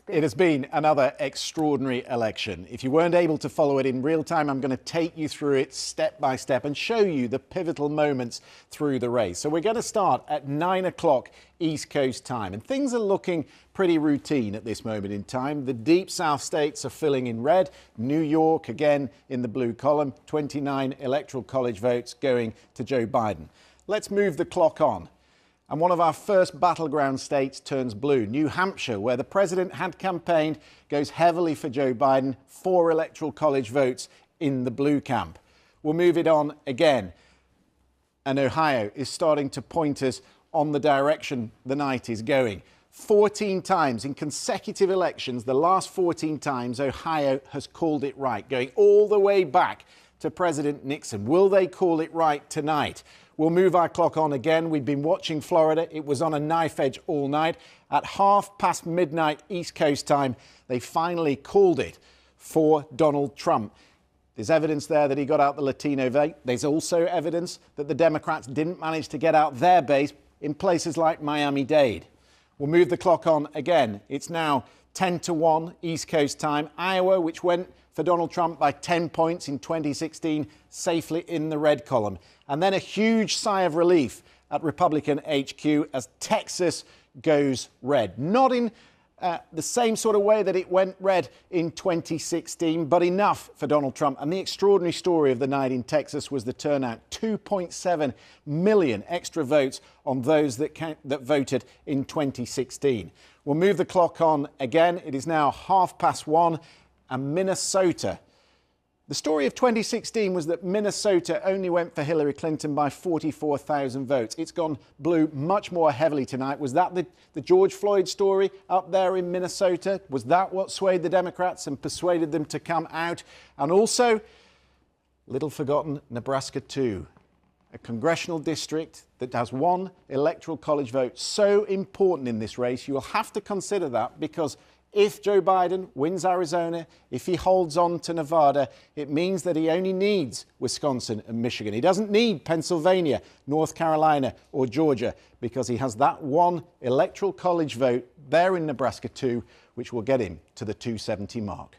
It has been another extraordinary election. If you weren't able to follow it in real time, I'm going to take you through it step by step and show you the pivotal moments through the race. So we're going to start at 9 o'clock East Coast time, and things are looking pretty routine at this moment in time. The deep South states are filling in red. New York again in the blue column, 29 electoral college votes going to Joe Biden. Let's move the clock on. And one of our first battleground states turns blue. New Hampshire, where the president had campaigned, goes heavily for Joe Biden. 4 electoral college votes in the blue camp. We'll move it on again. And Ohio is starting to point us on the direction the night is going. 14 times in consecutive elections, the last 14 times, Ohio has called it right, going all the way back to President Nixon. Will they call it right tonight? We'll move our clock on again. We've been watching Florida. It was on a knife edge all night. At midnight East Coast time, they finally called it for Donald Trump. There's evidence there that he got out the Latino vote. There's also evidence that the Democrats didn't manage to get out their base in places like Miami-Dade. We'll move the clock on again. It's now 10-1 East Coast time. Iowa, which went for Donald Trump by 10 points in 2016, safely in the red column. And then a huge sigh of relief at Republican HQ as Texas goes red. Not in the same sort of way that it went red in 2016, but enough for Donald Trump. And the extraordinary story of the night in Texas was the turnout. 2.7 million extra votes on those that voted in 2016. We'll move the clock on again. It is now 1:30, and Minnesota. The story of 2016 was that Minnesota only went for Hillary Clinton by 44,000 votes. It's gone blue much more heavily tonight. Was that the George Floyd story up there in Minnesota? Was that what swayed the Democrats and persuaded them to come out? And also, little forgotten, Nebraska 2, a congressional district that has 1 electoral college vote. So important in this race. You will have to consider that, because if Joe Biden wins Arizona, if he holds on to Nevada, it means that he only needs Wisconsin and Michigan. He doesn't need Pennsylvania, North Carolina or Georgia, because he has that 1 electoral college vote there in Nebraska 2, which will get him to the 270 mark.